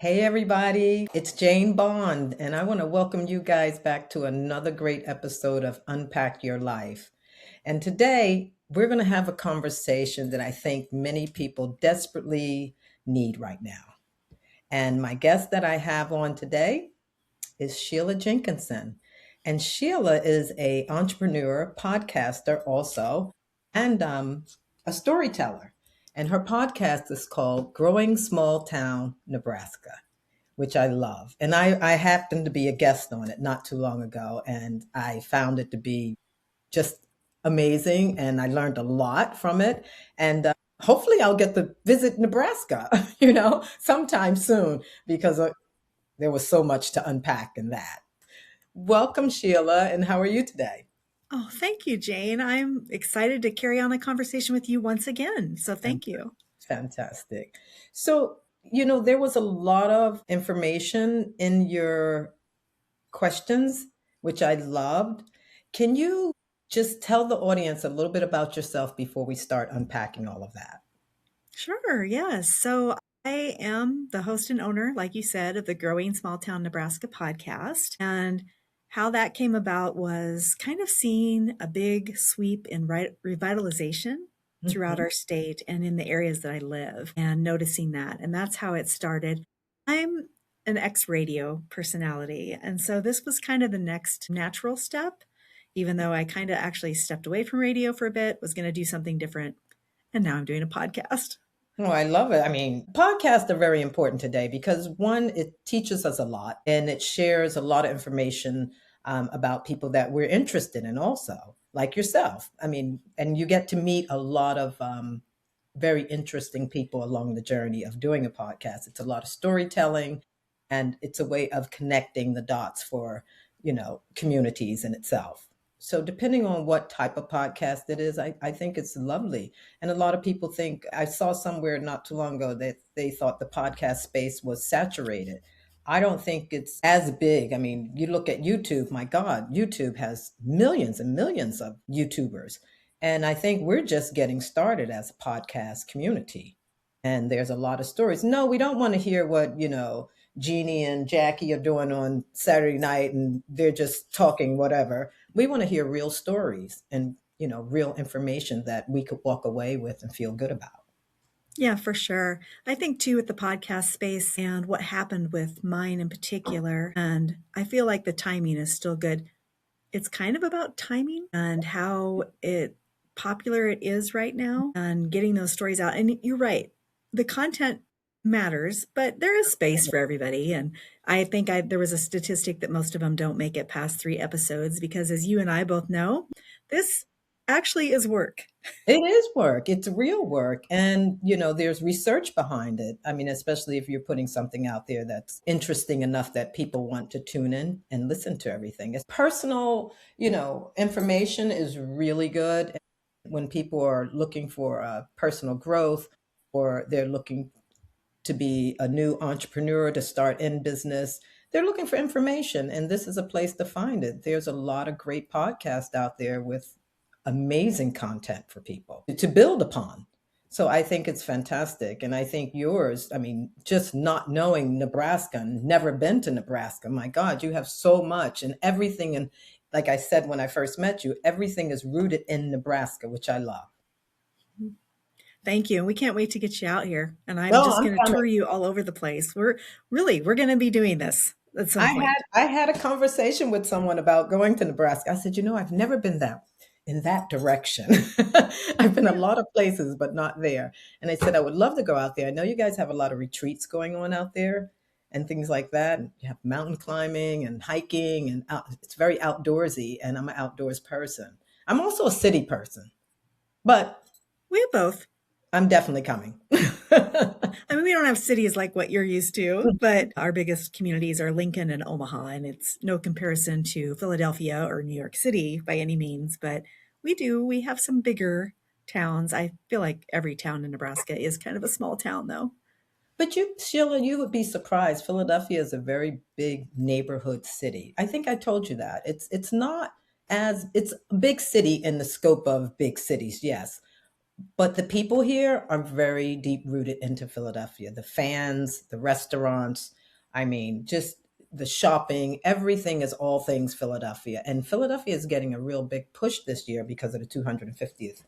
Hey, everybody, it's Jane Bond, and I want to welcome you guys back to another great episode of Unpack Your Life. And today, we're going to have a conversation that I think many people desperately need right now. And my guest that I have on today is Sheila Jenkinson. And Sheila is a entrepreneur, podcaster also, and a storyteller. And her podcast is called Growing Small Town, Nebraska, which I love. And I happened to be a guest on it not too long ago, and I found it to be just amazing. And I learned a lot from it. And hopefully I'll get to visit Nebraska, sometime soon because there was so much to unpack in that. Welcome, Sheila. And how are you today? Oh, thank you, Jane. I'm excited to carry on the conversation with you once again. So thank you. Fantastic. So, there was a lot of information in your questions, which I loved. Can you just tell the audience a little bit about yourself before we start unpacking all of that? Sure, yes. So I am the host and owner, like you said, of the Growing Small Town Nebraska podcast. And how that came about was kind of seeing a big sweep in revitalization throughout Mhm. our state and in the areas that I live and noticing that. And that's how it started. I'm an ex radio personality. And so this was kind of the next natural step, even though I kind of actually stepped away from radio for a bit, was going to do something different. And now I'm doing a podcast. Oh, I love it. I mean, podcasts are very important today because one, it teaches us a lot and it shares a lot of information about people that we're interested in, also, like yourself. I mean, and you get to meet a lot of very interesting people along the journey of doing a podcast. It's a lot of storytelling and it's a way of connecting the dots for, communities in itself. So depending on what type of podcast it is, I think it's lovely. And a lot of people think, I saw somewhere not too long ago that they thought the podcast space was saturated. I don't think it's as big. I mean, you look at YouTube, my God, YouTube has millions and millions of YouTubers. And I think we're just getting started as a podcast community. And there's a lot of stories. No, we don't want to hear what, Jeannie and Jackie are doing on Saturday night and they're just talking whatever. We want to hear real stories and, real information that we could walk away with and feel good about. Yeah, for sure. I think too with the podcast space and what happened with mine in particular, and I feel like the timing is still good. It's kind of about timing and how popular it is right now and getting those stories out. And you're right. The content matters, but there is space for everybody. And I think there was a statistic that most of them don't make it past 3 episodes because, as you and I both know, this actually is work. It is work. It's real work. And, there's research behind it. I mean, especially if you're putting something out there that's interesting enough that people want to tune in and listen to everything. It's personal, information is really good when people are looking for personal growth or they're looking to be a new entrepreneur to start in business. They're looking for information, and this is a place to find it. There's a lot of great podcasts out there with amazing content for people to build upon. So I think it's fantastic. And I think yours, I mean, just not knowing Nebraska, never been to Nebraska, my God, you have so much and everything. And like I said when I first met you, everything is rooted in Nebraska, which I love. Thank you. We can't wait to get you out here. And I'm No, just I'm going to coming. tour you all over the place. We're going to be doing this at some point. I had a conversation with someone about going to Nebraska. I said, I've never been that in that direction. I've been a Yeah. lot of places, but not there. And I said, I would love to go out there. I know you guys have a lot of retreats going on out there and things like that. And you have mountain climbing and hiking, and it's very outdoorsy. And I'm an outdoors person. I'm also a city person, but We have both. I'm definitely coming. I mean, we don't have cities like what you're used to, but our biggest communities are Lincoln and Omaha, and it's no comparison to Philadelphia or New York City by any means, but we have some bigger towns. I feel like every town in Nebraska is kind of a small town, though. But you, Sheila, you would be surprised. Philadelphia is a very big neighborhood city. I think I told you that. It's not as it's a big city in the scope of big cities, yes. But the people here are very deep rooted into Philadelphia. The fans, the restaurants, I mean, just the shopping, everything is all things Philadelphia. And Philadelphia is getting a real big push this year because of the 250th,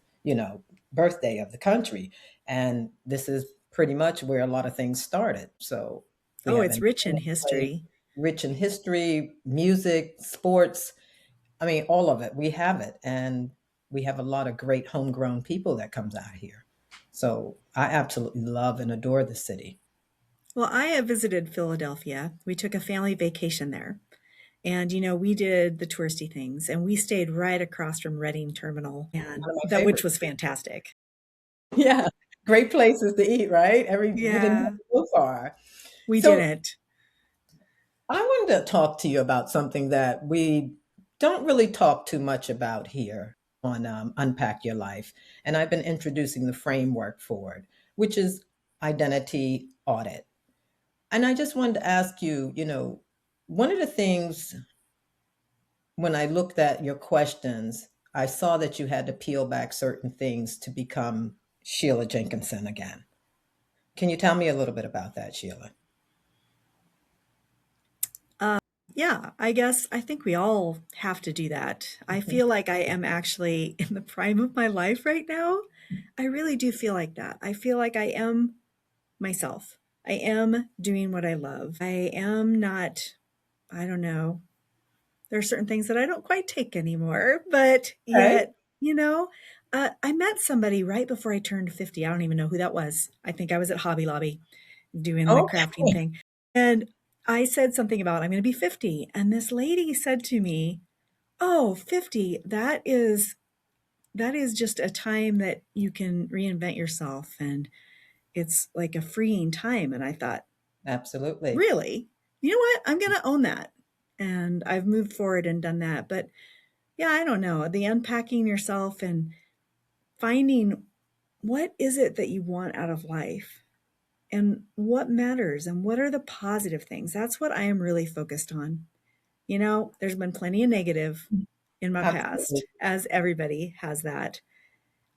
birthday of the country. And this is pretty much where a lot of things started. So we Oh, have it's rich in entertainment place, history. rich in history, music, sports. I mean, all of it. We have it. And we have a lot of great homegrown people that comes out here. So I absolutely love and adore the city. Well, I have visited Philadelphia. We took a family vacation there. And, we did the touristy things and we stayed right across from Reading Terminal and One of my that which favorites. was fantastic. Yeah. Great places to eat, right? We didn't have Yeah, to go far. we So didn't. I wanted to talk to you about something that we don't really talk too much about here on Unpack Your Life. And I've been introducing the framework for it, which is identity audit. And I just wanted to ask you, one of the things when I looked at your questions, I saw that you had to peel back certain things to become Sheila Jenkinson again. Can you tell me a little bit about that, Sheila? Yeah, I think we all have to do that. I Mhm. feel like I am actually in the prime of my life right now. I really do feel like that. I feel like I am myself. I am doing what I love. I am not, I don't know, there are certain things that I don't quite take anymore, but Okay. yet, I met somebody right before I turned 50. I don't even know who that was. I think I was at Hobby Lobby doing the Oh, crafting thing. And I said something about, I'm going to be 50. And this lady said to me, "Oh, 50, that is just a time that you can reinvent yourself. And it's like a freeing time." And I thought, absolutely. really? You know what? I'm going to own that. And I've moved forward and done that. But yeah, I don't know. The unpacking yourself and finding what is it that you want out of life and what matters and what are the positive things. That's what I am really focused on. There's been plenty of negative in my Absolutely. past, as everybody has that.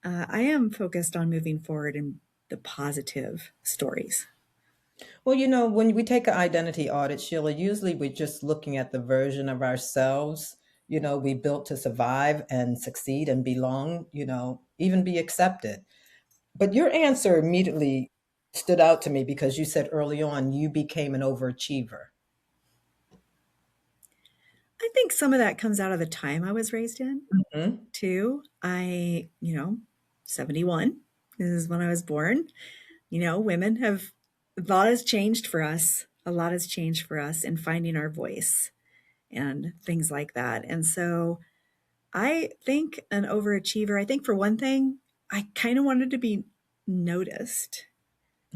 I am focused on moving forward in the positive stories. Well, when we take an identity audit, Sheila, usually we're just looking at the version of ourselves, we built to survive and succeed and belong, even be accepted. But your answer immediately stood out to me because you said early on you became an overachiever. I think some of that comes out of the time I was raised in, Mhm. too. 71 is when I was born. Women have, a lot has changed for us. A lot has changed for us in finding our voice and things like that. And so I think an overachiever, I think for one thing, I kind of wanted to be noticed.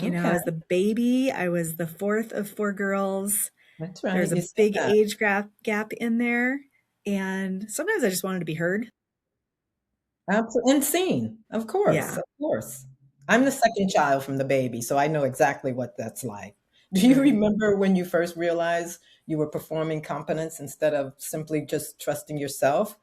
Okay, As the baby, I was the fourth of four girls. that's There's right. a You said big that. age gap in there. And sometimes I just wanted to be heard. Absolutely. And seen, of course, Yeah, of course. I'm the second child from the baby, so I know exactly what that's like. Do you right. remember when you first realized you were performing competence instead of simply just trusting yourself?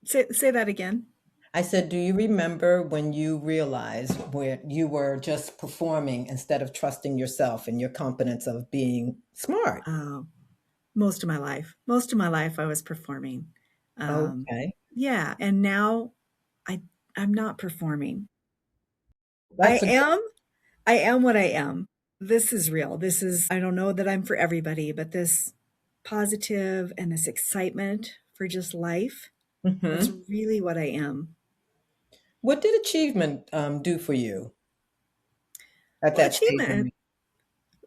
Say that again. I said, do you remember when you realized where you were just performing instead of trusting yourself and your competence of being smart? Oh, most of my life. Most of my life I was performing. Um, Okay. yeah, and now I I'm not performing. I That's a good, am I am what I am. This is real. This is, I don't know that I'm for everybody, but this positive and this excitement for just life, that's mhm. really what I am. What did achievement do for you at Well, that stage achievement, in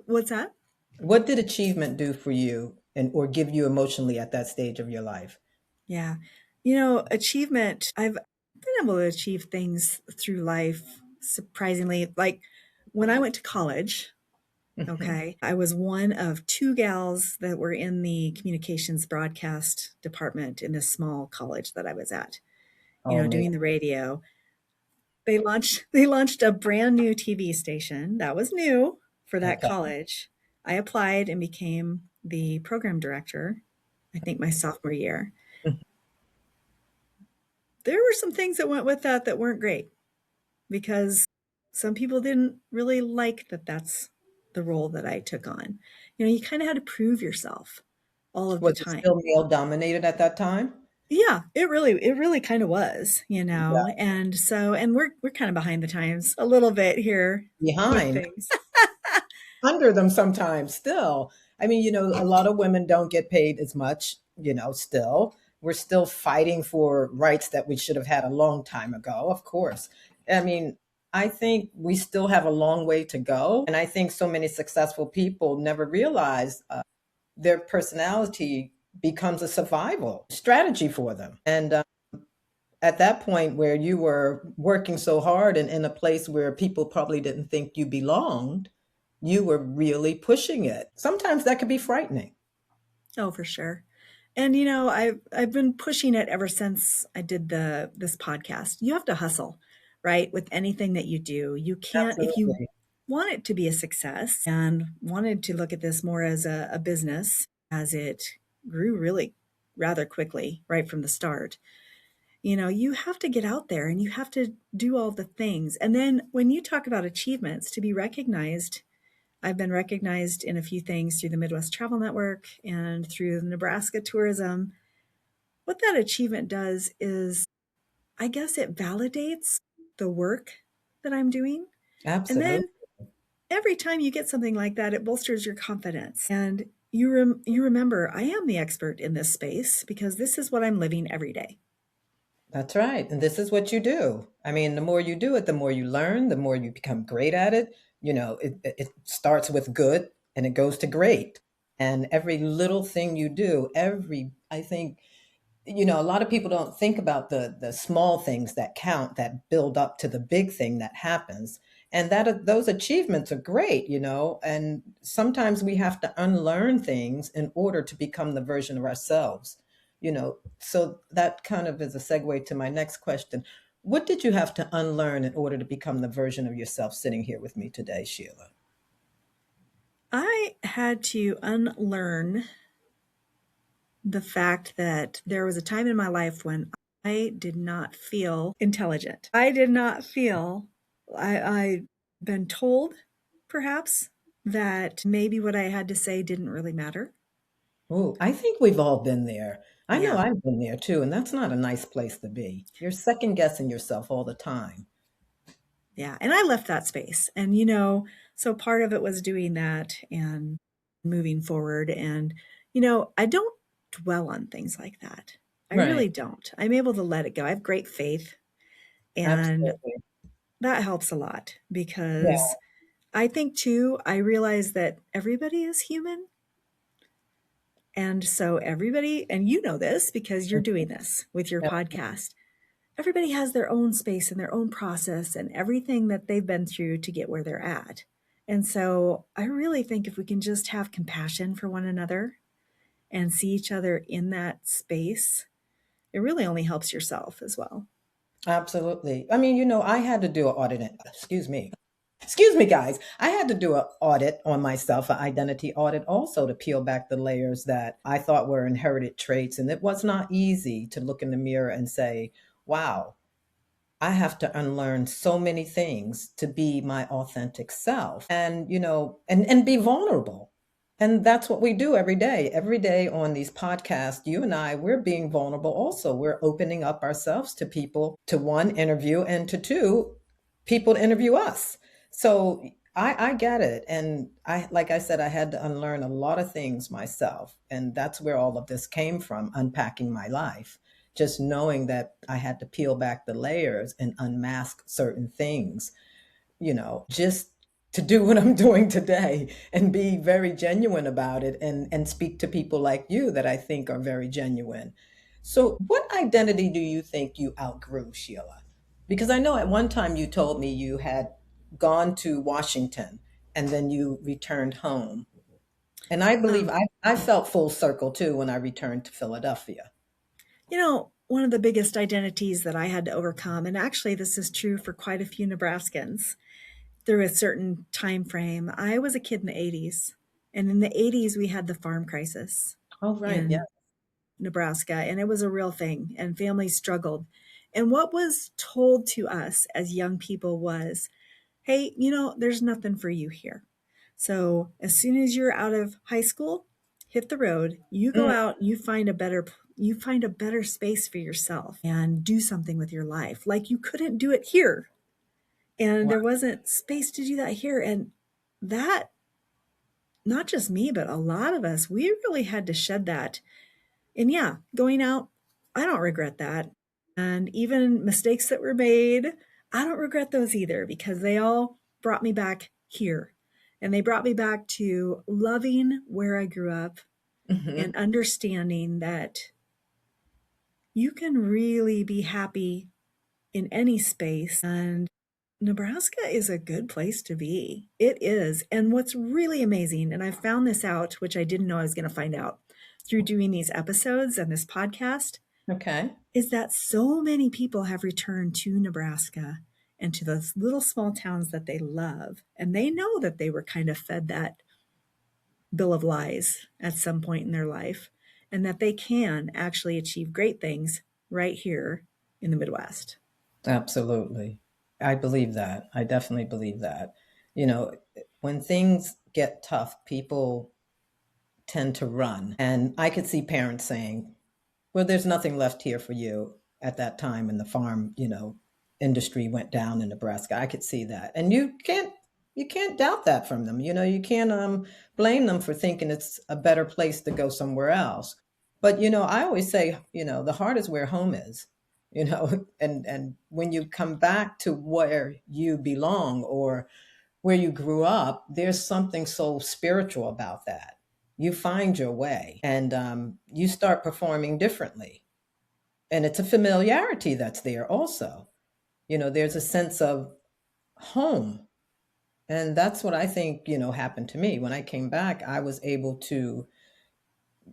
what's that? what did achievement do for you and or give you emotionally at that stage of your life? Yeah. Achievement, I've been able to achieve things through life surprisingly. Like when I went to college, Mhm. okay, I was one of two gals that were in the communications broadcast department in this small college that I was at, Oh man. doing the radio. They launched a brand new TV station that was new for that Okay. college. I applied and became the program director, I think my sophomore year. there were some things that went with that that weren't great because some people didn't really like that that's the role that I took on. You kind of had to prove yourself all of the Was it time. still male dominated at that time? Yeah, it really kind of was, Yeah. and we're kind of behind the times a little bit here with Behind. things. Under them sometimes still. I mean, a lot of women don't get paid as much, still. We're still fighting for rights that we should have had a long time ago, of course. I mean, I think we still have a long way to go. And I think so many successful people never realize their personality becomes a survival strategy for them. And at that point where you were working so hard and in a place where people probably didn't think you belonged, you were really pushing it. Sometimes that could be frightening. Oh, for sure. And I've been pushing it ever since I did this podcast. You have to hustle, right? With anything that you do. You can't, if you Absolutely. want it to be a success and wanted to look at this more as a business, as it grew really rather quickly right from the start. You have to get out there and you have to do all the things. And then when you talk about achievements, to be recognized, I've been recognized in a few things through the Midwest Travel Network and through Nebraska Tourism. What that achievement does is, I guess it validates the work that I'm doing. And Absolutely. then every time you get something like that, it bolsters your confidence. And you remember, I am the expert in this space because this is what I'm living every day. That's right. And this is what you do. I mean, the more you do it, the more you learn, the more you become great at it. It starts with good and it goes to great. And every little thing you do, I think, a lot of people don't think about the small things that count, that build up to the big thing that happens. And those achievements are great, and sometimes we have to unlearn things in order to become the version of ourselves, so that kind of is a segue to my next question. What did you have to unlearn in order to become the version of yourself sitting here with me today, Sheila? I had to unlearn the fact that there was a time in my life when I did not feel intelligent. I did not feel, I'd been told perhaps that maybe what I had to say didn't really matter. Oh, I think we've all been there. I know Yeah. I've been there too, and that's not a nice place to be. You're second guessing yourself all the time. Yeah. And I left that space. And, so part of it was doing that and moving forward. And, I don't dwell on things like that. I Right. really don't. I'm able to let it go. I have great faith. And Absolutely. that helps a lot Yeah. because I think too, I realize that everybody is human. And so everybody, and you know this because you're doing this with your Yeah. podcast, everybody has their own space and their own process and everything that they've been through to get where they're at. And so I really think if we can just have compassion for one another and see each other in that space, it really only helps yourself as well. Absolutely. I mean, I had to do an audit. Excuse me. Excuse me, guys. I had to do an audit on myself, an identity audit, also to peel back the layers that I thought were inherited traits. And it was not easy to look in the mirror and say, wow, I have to unlearn so many things to be my authentic self and, and be vulnerable. And that's what we do every day. Every day on these podcasts, you and I, we're being vulnerable also. We're opening up ourselves to people, to one, interview, and to two, people to interview us. So I get it. And like I said, I had to unlearn a lot of things myself. And that's where all of this came from, unpacking my life, just knowing that I had to peel back the layers and unmask certain things, just to do what I'm doing today and be very genuine about it and speak to people like you that I think are very genuine. So, what identity do you think you outgrew, Sheila? Because I know at one time you told me you had gone to Washington and then you returned home. And I believe Um, I felt full circle too when I returned to Philadelphia. one of the biggest identities that I had to overcome, and actually this is true for quite a few Nebraskans through a certain time frame. I was a kid in the 80s, and in the 80s we had the farm crisis Oh, right. Yeah. in Nebraska, and it was a real thing, and families struggled. And what was told to us as young people was, hey, there's nothing for you here. So as soon as you're out of high school, hit the road, you go Mm, out, you find a better space for yourself and do something with your life. Like you couldn't do it here. And wow. there wasn't space to do that here. And that, not just me, but a lot of us, we really had to shed that. And yeah, going out, I don't regret that. And even mistakes that were made, I don't regret those either because they all brought me back here. And they brought me back to loving where I grew up Mhm. and understanding that you can really be happy in any space. And Nebraska is a good place to be. It is. And what's really amazing, and I found this out, which I didn't know I was going to find out through doing these episodes and this podcast, Okay. is that so many people have returned to Nebraska and to those little small towns that they love. And they know that they were kind of fed that bill of lies at some point in their life and that they can actually achieve great things right here in the Midwest. Absolutely. I believe that. I definitely believe that. You know, when things get tough, people tend to run. And I could see parents saying, well, there's nothing left here for you at that time. And the farm, industry went down in Nebraska. I could see that. And you can't doubt that from them. You can't blame them for thinking it's a better place to go somewhere else. But I always say, the heart is where home is. And when you come back to where you belong or where you grew up, there's something so spiritual about that. You find your way and you start performing differently. And it's a familiarity that's there also. There's a sense of home. And that's what I think, happened to me. When I came back, I was able to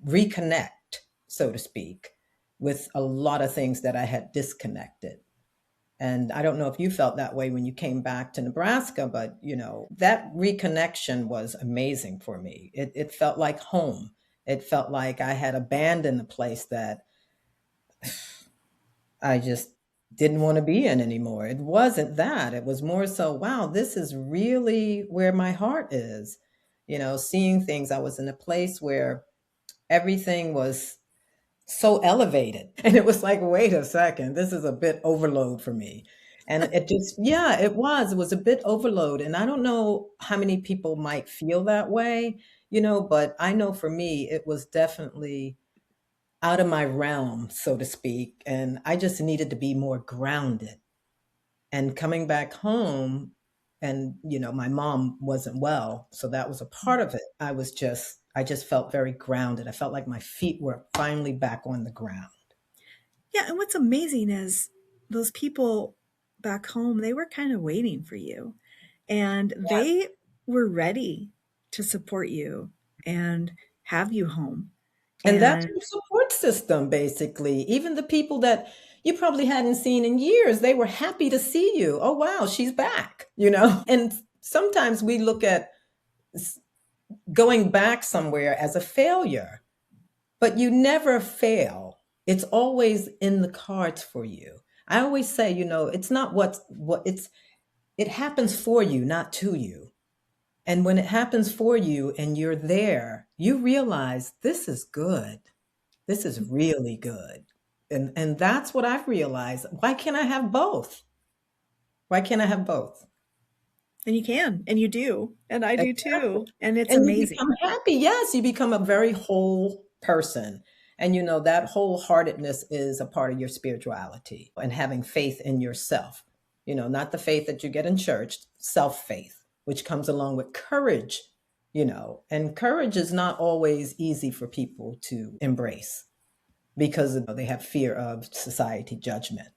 reconnect, so to speak, with a lot of things that I had disconnected. And I don't know if you felt that way when you came back to Nebraska, but that reconnection was amazing for me. It felt like home. It felt like I had abandoned a place that I just didn't want to be in anymore. It wasn't that. It was more so, wow, this is really where my heart is. Seeing things. I was in a place where everything was so elevated. And it was like, wait a second, this is a bit overload for me. And it just, yeah, it was a bit overload. And I don't know how many people might feel that way, but I know for me, it was definitely out of my realm, so to speak. And I just needed to be more grounded. And coming back home, and my mom wasn't well, so that was a part of it. I just felt very grounded. I felt like my feet were finally back on the ground. Yeah, and what's amazing is those people back home, they were kind of waiting for you and Yes. they were ready to support you and have you home. And that's And your support system, basically. Even the people that you probably hadn't seen in years, they were happy to see you. Oh, wow, she's back. And sometimes we look at going back somewhere as a failure, but you never fail. It's always in the cards for you. I always say, it's not it happens for you, not to you. And when it happens for you and you're there, you realize this is good. This is really good. And that's what I've realized. Why can't I have both? Why can't I have both? you can, and you do, and I do Exactly. too. And it's And you amazing. become happy. Yes, you become a very whole person. And that wholeheartedness is a part of your spirituality and having faith in yourself. Not the faith that you get in church, self faith, which comes along with courage. And courage is not always easy for people to embrace because they have fear of society judgment.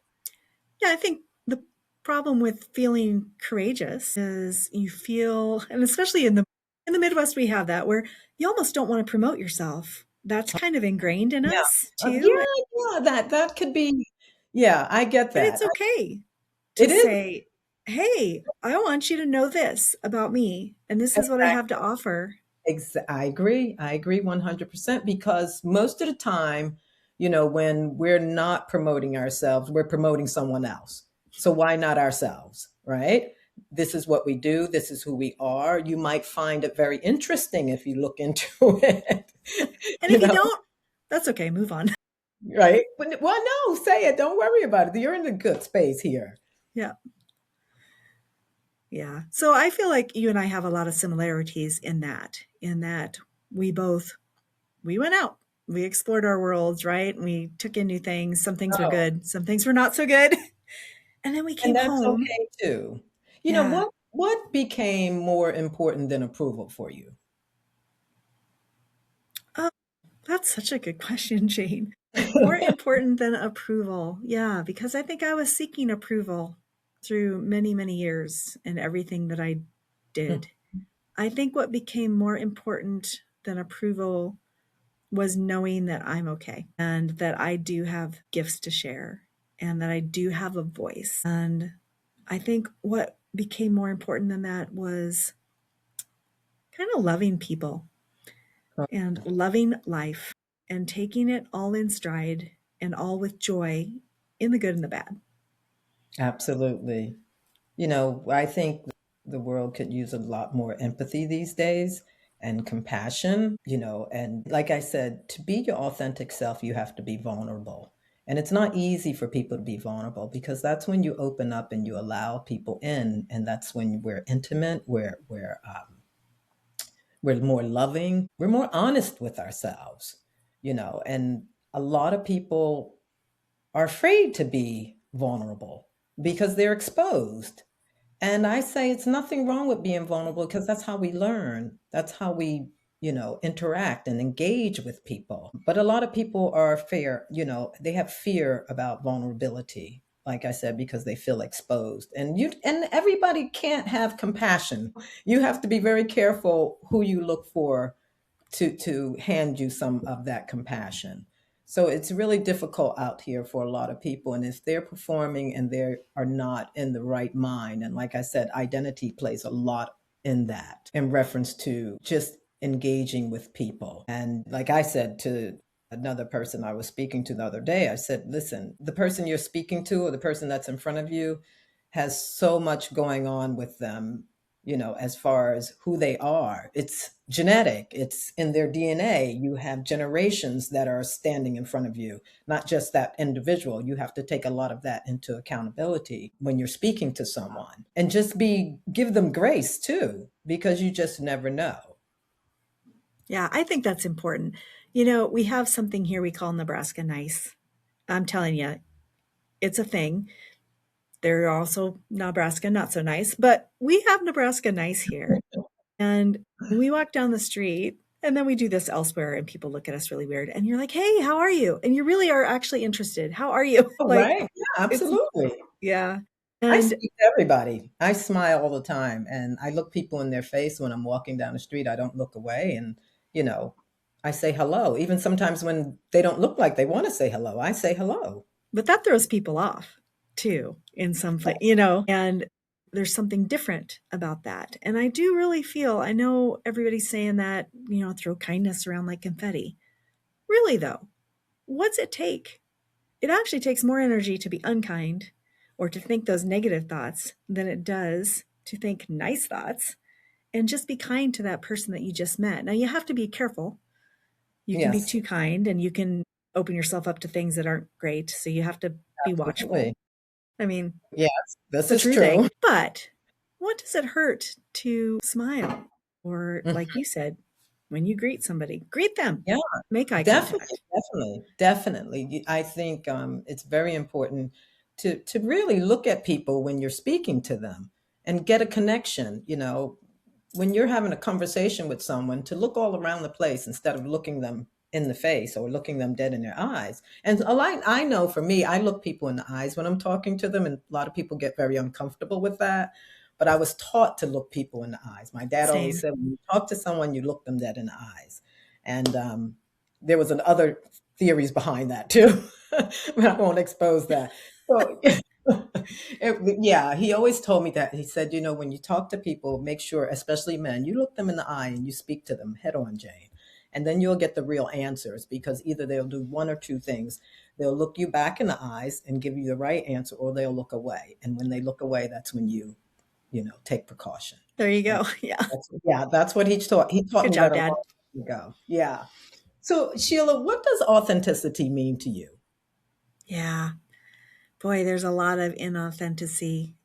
Yeah, I think the problem with feeling courageous is you feel, and especially in the Midwest we have that where you almost don't want to promote yourself. That's kind of ingrained in Yeah. us Yeah, too. yeah, that could be. Yeah, I get And that. it's okay to It is. say, hey, I want you to know this about me, and this is what I have to offer. I agree. I agree 100% because most of the time, When we're not promoting ourselves, we're promoting someone else. So why not ourselves, right? This is what we do. This is who we are. You might find it very interesting if you look into it, And you if you know, don't, that's okay. Move on. right? Well, no, say it. Don't worry about it. You're in a good space here. Yeah. Yeah. So I feel like you and I have a lot of similarities in that we went out, we explored our worlds, right? We took in new things. Some things were Oh, good, some things were not so good. And then we and came that's home. okay too. Yeah. What became more important than approval for you? Oh, that's such a good question, Jane. More important than approval. Yeah, because I think I was seeking approval through many, many years and everything that I did. I think what became more important than approval was knowing that I'm okay and that I do have gifts to share and that I do have a voice. And I think what became more important than that was kind of loving people and loving life and taking it all in stride and all with joy in the good and the bad. Absolutely. I think the world could use a lot more empathy these days and compassion, and like I said, to be your authentic self, you have to be vulnerable. And it's not easy for people to be vulnerable because that's when you open up and you allow people in. And that's when we're intimate, we're more loving, we're more honest with ourselves, and a lot of people are afraid to be vulnerable because they're exposed. And I say it's nothing wrong with being vulnerable because that's how we learn. That's how we, interact and engage with people. But a lot of people are fear, they have fear about vulnerability, like I said, because they feel exposed. And everybody can't have compassion. You have to be very careful who you look for to hand you some of that compassion. So it's really difficult out here for a lot of people. And if they're performing and they are not in the right mind, and like I said, identity plays a lot in that in reference to just engaging with people. And like I said to another person I was speaking to the other day, I said, listen, the person you're speaking to or the person that's in front of you has so much going on with them, as far as who they are. It's genetic, it's in their DNA. You have generations that are standing in front of you, not just that individual. You have to take a lot of that into accountability when you're speaking to someone and just give them grace too, because you just never know. Yeah, I think that's important. We have something here we call Nebraska nice. I'm telling you, it's a thing. There are also Nebraska not so nice, but we have Nebraska nice here. And we walk down the street and then we do this elsewhere and people look at us really weird. And you're like, hey, how are you? And you really are actually interested. How are you? Oh, Like, right. Yeah, it's, absolutely. yeah. I And, speak to everybody. I smile all the time and I look people in their face when I'm walking down the street. I don't look away and, you know, I say hello. Even sometimes when they don't look like they want to say hello, I say hello. but that throws people off too, in some place, and there's something different about that. And I do really feel, I know everybody's saying that, throw kindness around like confetti. Really, though, what's it take? It actually takes more energy to be unkind or to think those negative thoughts than it does to think nice thoughts and just be kind to that person that you just met. Now, you have to be careful. You can be Yes, too kind and you can open yourself up to things that aren't great. So you have to be watchful. absolutely. I mean, Yes, it's this a is true thing. true. But what does it hurt to smile? Or, Mm, like you said, when you greet somebody, greet them, yeah, make eye definitely, contact. definitely. I think it's very important to really look at people when you're speaking to them and get a connection. When you're having a conversation with someone, to look all around the place instead of looking them in the face or looking them dead in their eyes. And a lot, I know for me, I look people in the eyes when I'm talking to them, and a lot of people get very uncomfortable with that. But I was taught to look people in the eyes. My dad always Same. said, when you talk to someone, you look them dead in the eyes. And there was other theories behind that too, but I won't expose that. So yeah, he always told me that. He said, when you talk to people, make sure, especially men, you look them in the eye and you speak to them head on, Jane. And then you'll get the real answers, because either they'll do one or two things. They'll look you back in the eyes and give you the right answer, or they'll look away. And when they look away, that's when take precaution. There you And go. Yeah. that's what he taught. He taught Good me that job, a long Dad. time ago. Yeah. So Sheila, what does authenticity mean to you? Yeah. Boy, there's a lot of inauthenticity.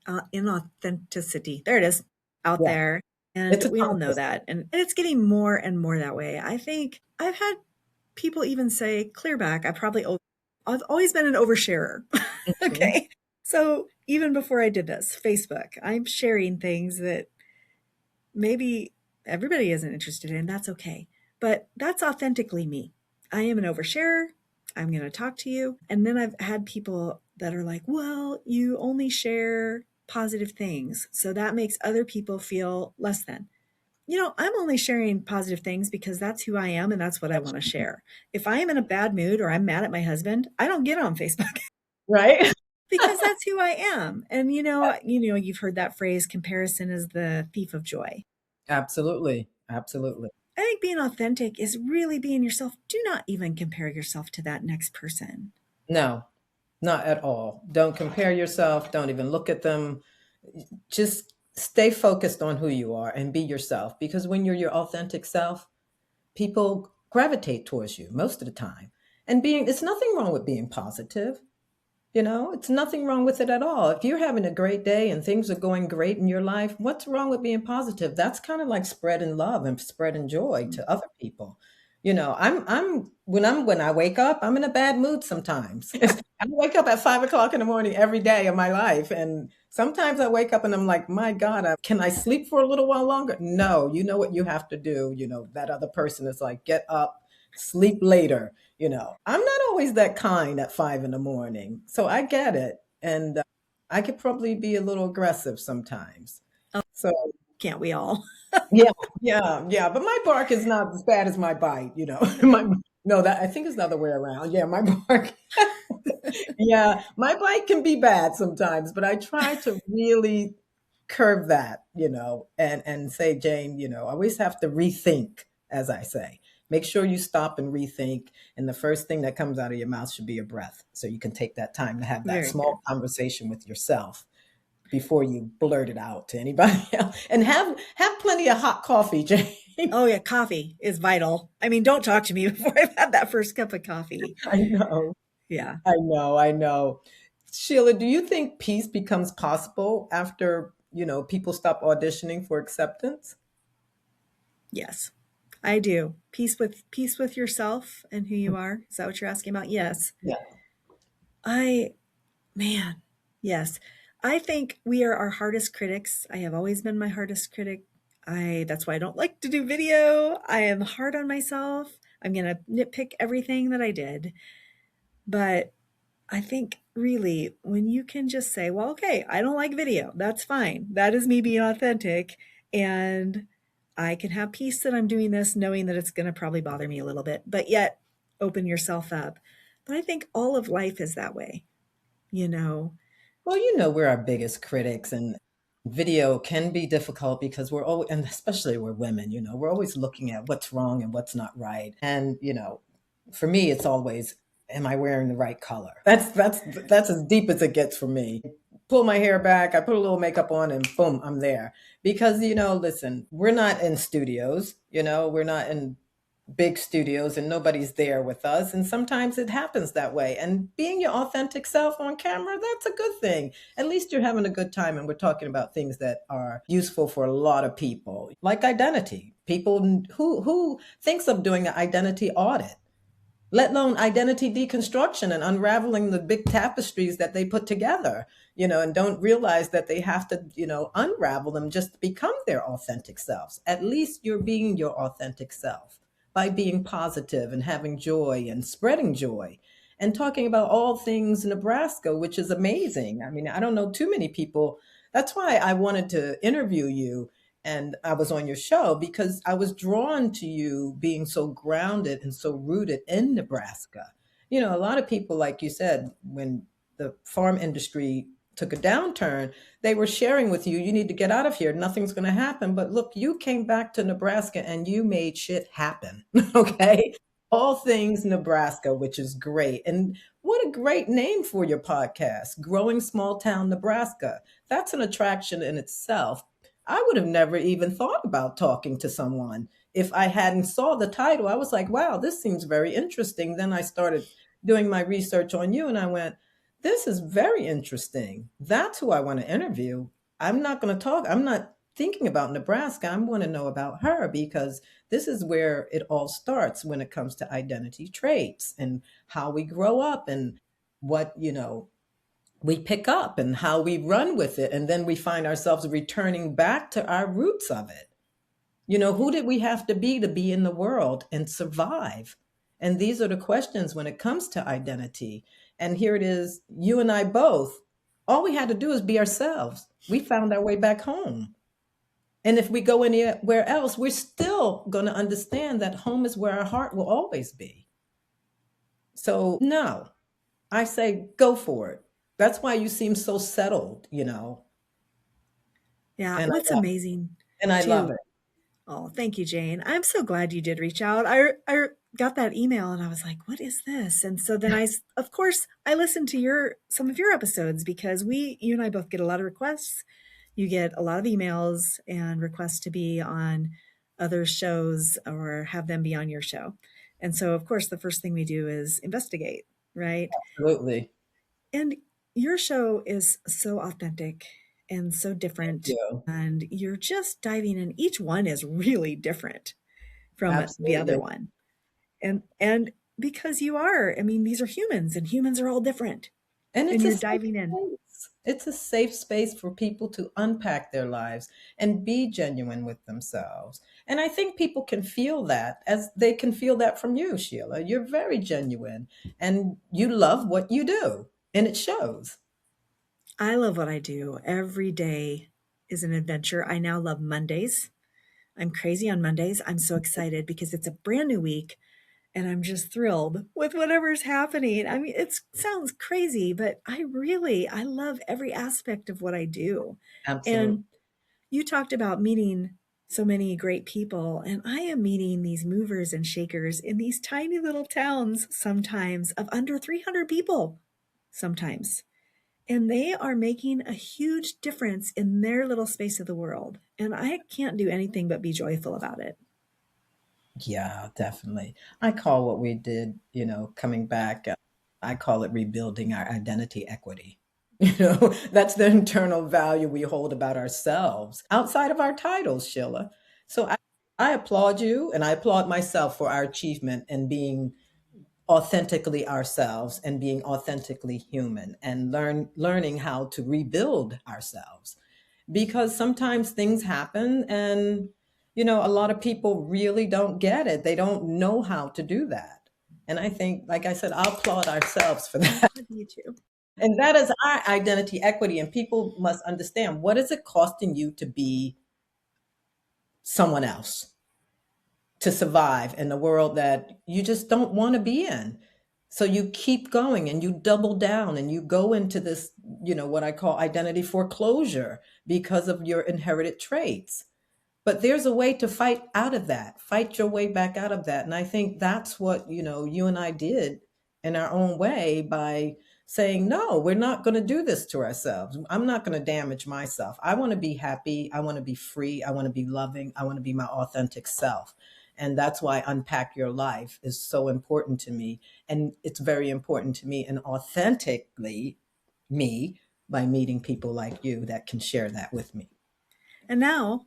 There it is, out Yeah. there. And It's a we all tongue know twister. that. And it's getting more and more that way. I think I've had people even say, clear back, I've always been an oversharer. Mhm. Okay. So even before I did this, Facebook, I'm sharing things that maybe everybody isn't interested in. That's okay. But that's authentically me. I am an oversharer. I'm going to talk to you. And then I've had people that are like, well, you only share positive things. So that makes other people feel less than. I'm only sharing positive things because that's who I am and that's what I want to share. If I am in a bad mood or I'm mad at my husband, I don't get on Facebook Right? because that's who I am. And you've heard that phrase, comparison is the thief of joy. Absolutely. Absolutely. I think being authentic is really being yourself. Do not even compare yourself to that next person. No, not at all. Don't compare yourself. Don't even look at them. Just stay focused on who you are and be yourself, because when you're your authentic self, people gravitate towards you most of the time. And it's nothing wrong with being positive. It's nothing wrong with it at all. If you're having a great day and things are going great in your life, what's wrong with being positive? That's kind of like spreading love and spreading joy to other people. When I wake up, I'm in a bad mood sometimes. I wake up at 5 o'clock in the morning every day of my life. And sometimes I wake up and I'm like, my God, can I sleep for a little while longer? No, you know what you have to do. That other person is like, get up, sleep later. I'm not always that kind at 5 in the morning. So I get it. And I could probably be a little aggressive sometimes. Oh, So can't we all? yeah, yeah, yeah. But my bark is not as bad as my bite. No, that I think it's the other way around. Yeah, my bark. Yeah, my bite can be bad sometimes, but I try to really curb that, and say, Jane, always have to rethink, as I say. Make sure you stop and rethink. And the first thing that comes out of your mouth should be a breath. So you can take that time to have that Very good. small conversation with yourself before you blurt it out to anybody else. And have plenty of hot coffee, Jane. Oh, yeah. Coffee is vital. I mean, don't talk to me before I've had that first cup of coffee. I know. Yeah. I know. I know. Sheila, do you think peace becomes possible after, people stop auditioning for acceptance? Yes, I do. Peace with yourself and who you are. Is that what you're asking about? Yes. Yeah. I Man, yes. I think we are our hardest critics. I have always been my hardest critic. That's why I don't like to do video. I am hard on myself. I'm going to nitpick everything that I did. But I think really when you can just say, well, okay, I don't like video. That's fine. That is me being authentic. And I can have peace that I'm doing this, knowing that it's going to probably bother me a little bit, but yet open yourself up. But I think all of life is that way, you know. Well, we're our biggest critics, and video can be difficult because we're always, and especially we're women, we're always looking at what's wrong and what's not right. And, for me, it's always, am I wearing the right color? That's as deep as it gets for me. Pull my hair back, I put a little makeup on, and boom, I'm there. Because, listen, we're not in studios, we're not in big studios and nobody's there with us. And sometimes it happens that way. And being your authentic self on camera, that's a good thing. At least you're having a good time. And we're talking about things that are useful for a lot of people, like identity. People who thinks of doing an identity audit, let alone identity deconstruction and unraveling the big tapestries that they put together, and don't realize that they have to, unravel them just to become their authentic selves. At least you're being your authentic self by being positive and having joy and spreading joy and talking about all things Nebraska, which is amazing. I mean, I don't know too many people. That's why I wanted to interview you and I was on your show, because I was drawn to you being so grounded and so rooted in Nebraska. A lot of people, like you said, when the farm industry took a downturn, they were sharing with you, you need to get out of here. Nothing's going to happen. But look, you came back to Nebraska and you made shit happen. Okay. All things Nebraska, which is great. And what a great name for your podcast, Growing Small Town Nebraska. That's an attraction in itself. I would have never even thought about talking to someone if I hadn't saw the title. I was like, wow, this seems very interesting. Then I started doing my research on you and I went, this is very interesting. That's who I want to interview. I'm not going to talk. I'm not thinking about Nebraska. I want to know about her because this is where it all starts when it comes to identity traits and how we grow up and what, we pick up and how we run with it. And then we find ourselves returning back to our roots of it. Who did we have to be in the world and survive? And these are the questions when it comes to identity. And here it is, you and I both, all we had to do is be ourselves. We found our way back home. And if we go anywhere else, we're still going to understand that home is where our heart will always be. So no, I say go for it. That's why you seem so settled, Yeah, And what's amazing I love too. it. Oh, thank you, Jane. I'm so glad you did reach out. I got that email and I was like, what is this? And so then of course, I listened to some of your episodes because you and I both get a lot of requests. You get a lot of emails and requests to be on other shows or have them be on your show. And so, of course, the first thing we do is investigate, right? Absolutely. And your show is so authentic and so Thank different. you. And you're just diving in. Each one is really different from the other Absolutely. one. And because I mean, these are humans and humans are all different. And And it's a you're safe diving in. space. It's a safe space for people to unpack their lives and be genuine with themselves. And I think people can feel that as they can feel that from you, Sheila. You're very genuine and you love what you do, and it shows. I love what I do. Every day is an adventure. I now love Mondays. I'm crazy on Mondays. I'm so excited because it's a brand new week and I'm just thrilled with whatever's happening. I mean, it sounds crazy, but I love every aspect of what I do. Absolutely. And you talked about meeting so many great people, and I am meeting these movers and shakers in these tiny little towns sometimes of under 300 people sometimes. And they are making a huge difference in their little space of the world. And I can't do anything but be joyful about it. Yeah, definitely. I call what we did, coming back, I call it rebuilding our identity equity. That's the internal value we hold about ourselves outside of our titles, Sheila. So I applaud you and I applaud myself for our achievement in being authentically ourselves and being authentically human and learning how to rebuild ourselves because sometimes things happen and a lot of people really don't get it. They don't know how to do that. And I think, like I said, I'll applaud ourselves for that. You too. And that is our identity equity. And people must understand, what is it costing you to be someone else, to survive in the world that you just don't want to be in? So you keep going and you double down and you go into this, what I call identity foreclosure because of your inherited traits. But there's a way to fight out of that, fight your way back out of that. And I think that's what, you and I did in our own way by saying, no, we're not going to do this to ourselves. I'm not going to damage myself. I want to be happy. I want to be free. I want to be loving. I want to be my authentic self. And that's why Unpack Your Life is so important to me. And it's very important to me and authentically me by meeting people like you that can share that with me. And now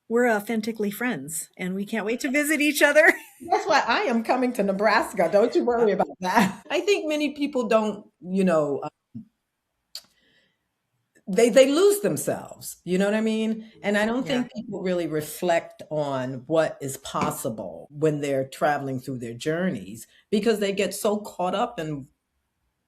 we're authentically friends and we can't wait to visit each other. That's why I am coming to Nebraska. Don't you worry about that. I think many people don't, they lose themselves. You know what I mean? And I don't Yeah. think people really reflect on what is possible when they're traveling through their journeys because they get so caught up in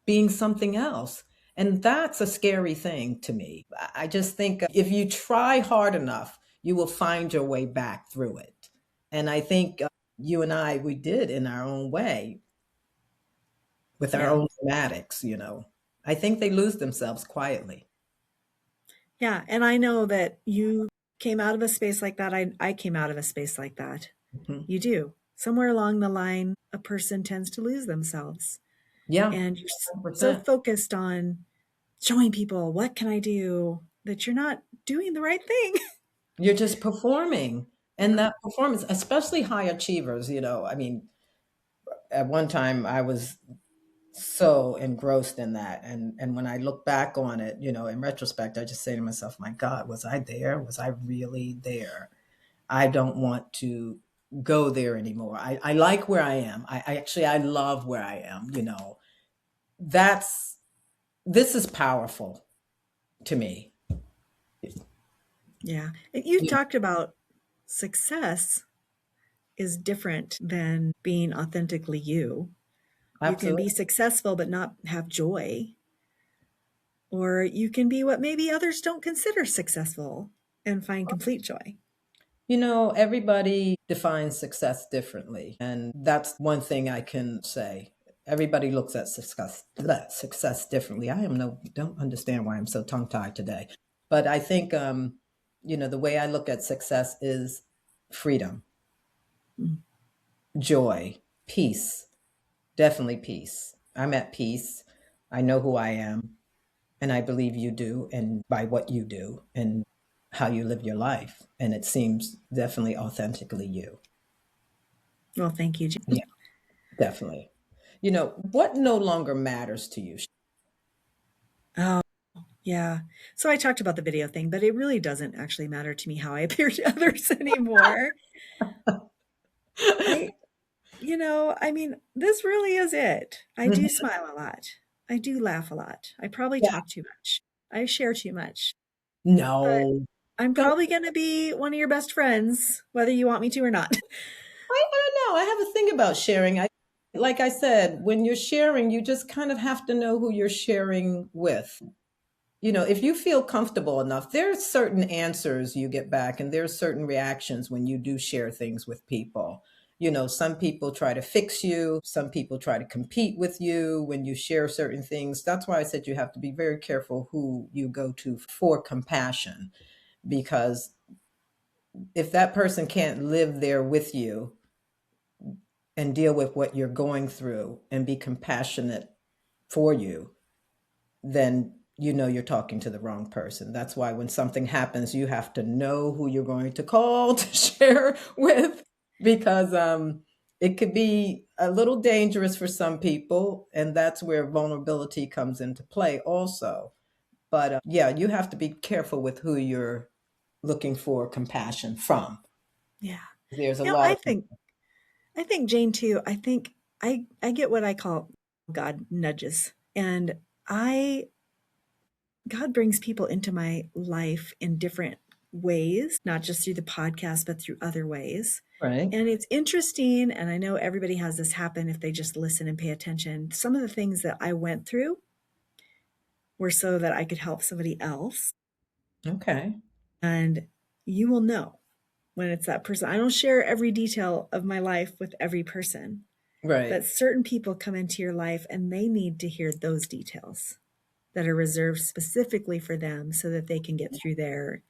being something else. And that's a scary thing to me. I just think if you try hard enough, you will find your way back through it. And I think you and I, we did in our own way with our Yeah. own dramatics. I think they lose themselves quietly. Yeah. And I know that you came out of a space like that. I came out of a space like that. Mhm. You do. Somewhere along the line, a person tends to lose themselves. Yeah, And you're so 100%. focused on showing people, what can I do, that you're not doing the right thing. You're just performing. And Yeah. that performance, especially high achievers, I mean, at one time I was so engrossed in that. And when I look back on it, in retrospect, I just say to myself, my God, was I there? Was I really there? I don't want to go there anymore. I like where I am. I love where I am. That's this is powerful to me. Yeah. And you Yeah, talked about success is different than being authentically you. You can be absolutely. successful but not have joy, or you can be what maybe others don't consider successful and find complete joy. Everybody defines success differently. And that's one thing I can say. Everybody looks at success differently. Don't understand why I'm so tongue tied today. But I think, the way I look at success is freedom, Mm. joy, peace, definitely peace. I'm at peace. I know who I am, and I believe you do, and by what you do and how you live your life. And it seems definitely authentically you. Well, thank you. Yeah, definitely. What no longer matters to you? Oh, yeah. So I talked about the video thing, but it really doesn't actually matter to me how I appear to others anymore. I, I mean, this really is it. I do Mhm. smile a lot. I do laugh a lot. I probably Yeah. talk too much. I share too much. But No. I'm Don't. probably going to be one of your best friends, whether you want me to or not. I don't know. I have a thing about sharing. Like I said, when you're sharing, you just kind of have to know who you're sharing with. If you feel comfortable enough, there's certain answers you get back, and there's certain reactions when you do share things with people. Some people try to fix you, some people try to compete with you when you share certain things. That's why I said you have to be very careful who you go to for compassion, because if that person can't live there with you and deal with what you're going through and be compassionate for you, then you're talking to the wrong person. That's why when something happens, you have to know who you're going to call to share with, because it could be a little dangerous for some people, and that's where vulnerability comes into play also. But yeah, you have to be careful with who you're looking for compassion from. Yeah. There's a You know, lot I of think I think Jane too. I think I get what I call God nudges. And I God brings people into my life in different ways, not just through the podcast, but through other ways. right. And it's interesting, and I know everybody has this happen if they just listen and pay attention. Some of the things that I went through were so that I could help somebody else. Okay. And you will know when it's that person. I don't share every detail of my life with every person, Right. but certain people come into your life and they need to hear those details that are reserved specifically for them so that they can get through their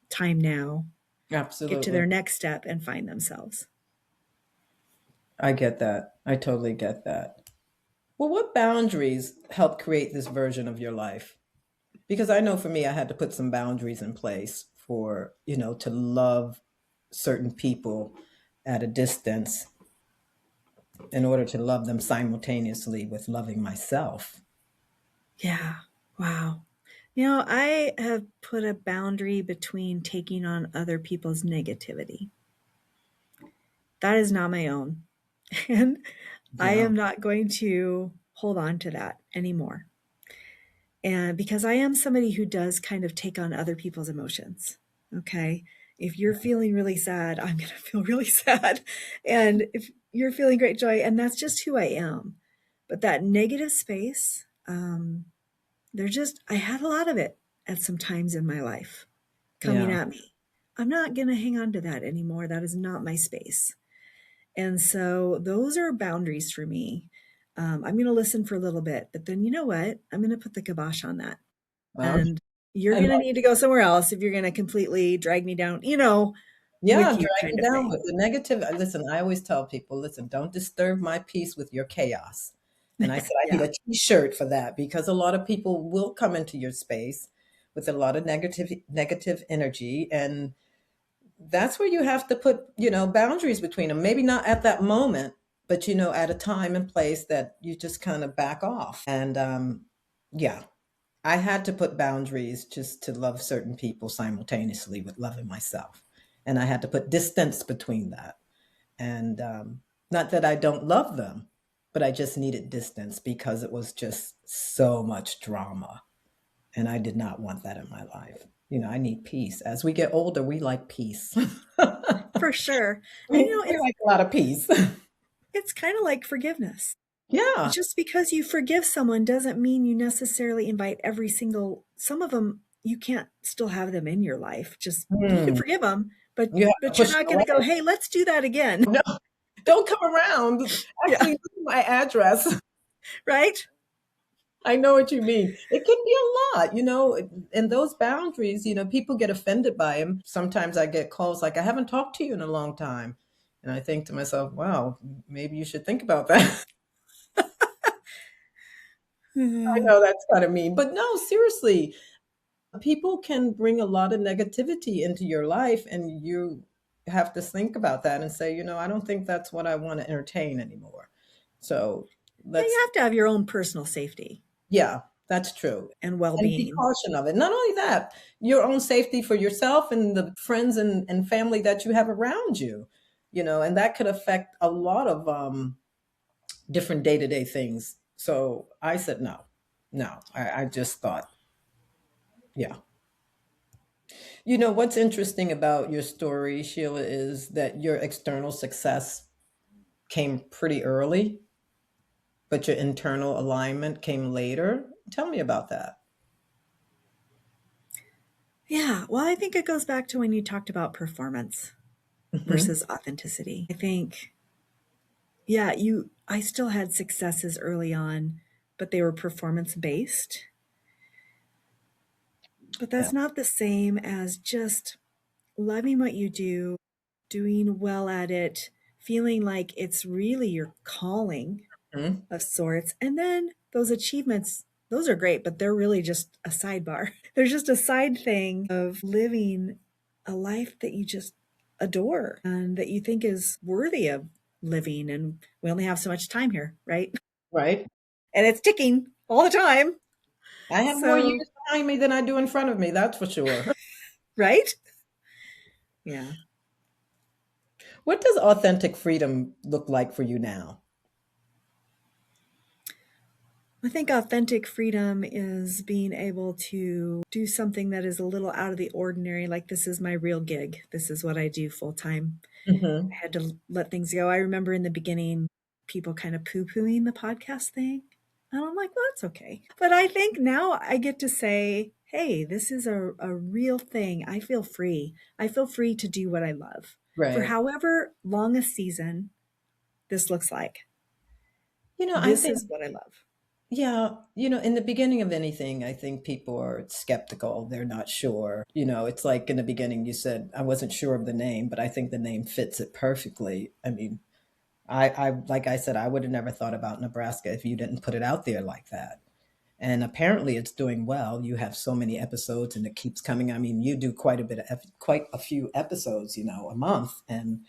time now, get to Absolutely. their next step, and find themselves. I get that. I totally get that. Well, what boundaries help create this version of your life? Because I know for me, I had to put some boundaries in place for, to love certain people at a distance in order to love them simultaneously with loving myself. Yeah. Wow. I have put a boundary between taking on other people's negativity. That is not my own. And I Yeah. am not going to hold on to that anymore. And because I am somebody who does kind of take on other people's emotions. Okay. If you're feeling really sad, I'm going to feel really sad. And if you're feeling great joy, and that's just who I am. But that negative space, I had a lot of it at some times in my life coming Yeah. at me. I'm not going to hang on to that anymore. That is not my space. And so those are boundaries for me. I'm going to listen for a little bit, but then you know what? I'm going to put the kibosh on that. Well, And you're And going to need to go somewhere else if you're going to completely drag me down, yeah, with you drag kind me of down thing. with the negative. Listen, I always tell people, listen, don't disturb my peace with your chaos. And I said, I need Yeah. a t-shirt for that because a lot of people will come into your space with a lot of negative energy. And that's where you have to put, boundaries between them. Maybe not at that moment, but, at a time and place that you just kind of back off. And yeah, I had to put boundaries just to love certain people simultaneously with loving myself. And I had to put distance between that. And not that I don't love them, but I just needed distance because it was just so much drama. And I did not want that in my life. I need peace. As we get older, we like peace. For sure. And We like a lot of peace. it's kind of like forgiveness. Yeah. Just because you forgive someone doesn't mean you necessarily invite some of them you can't still have them in your life. Just you can Hmm. forgive them, but You have to you're push it not going to go, away. "Hey, let's do that again." No, don't come around. Yeah, Actually, look at my address. right? I know what you mean. It can be a lot, and those boundaries, people get offended by them. Sometimes I get calls like, I haven't talked to you in a long time. And I think to myself, wow, maybe you should think about that. I Mhm. know that's kind of mean, but no, seriously, people can bring a lot of negativity into your life, and you have to think about that and say, I don't think that's what I want to entertain anymore. So Yeah, you let's have to have your own personal safety Yeah, that's true. and And be well-being. cautious of it. Not only that, your own safety for yourself and the friends and family that you have around you, and that could affect a lot of different day-to-day things. So I said no. No. I just thought, yeah. What's interesting about your story, Sheila, is that your external success came pretty early, but your internal alignment came later. Tell me about that. Yeah, well, I think it goes back to when you talked about performance Hmm. versus authenticity. I think, yeah, I still had successes early on, but they were performance based. But Yeah. that's not the same as just loving what you do, doing well at it, feeling like it's really your calling Mhm. of sorts. And then those achievements, those are great, but they're really just a sidebar. They're just a side thing of living a life that you just adore and that you think is worthy of living. And we only have so much time here, right? Right. And it's ticking all the time. I have more So, years behind me than I do in front of me, that's for sure. right? Yeah. What does authentic freedom look like for you now? I think authentic freedom is being able to do something that is a little out of the ordinary, like this is my real gig. This is what I do full time. I Mhm. had to let things go. I remember in the beginning, people kind of poo pooing the podcast thing. And I'm like, well, that's okay. But I think now I get to say, hey, this is a real thing. I feel free. I feel free to do what I love for Right. however long a season this looks like. I This think, is what I love. yeah, in the beginning of anything, I think people are skeptical. They're not sure. It's like in the beginning, you said, I wasn't sure of the name, but I think the name fits it perfectly. I mean, like I said, I would have never thought about Nebraska if you didn't put it out there like that. And apparently it's doing well. You have so many episodes and it keeps coming. I mean, you do quite a few episodes, a month, and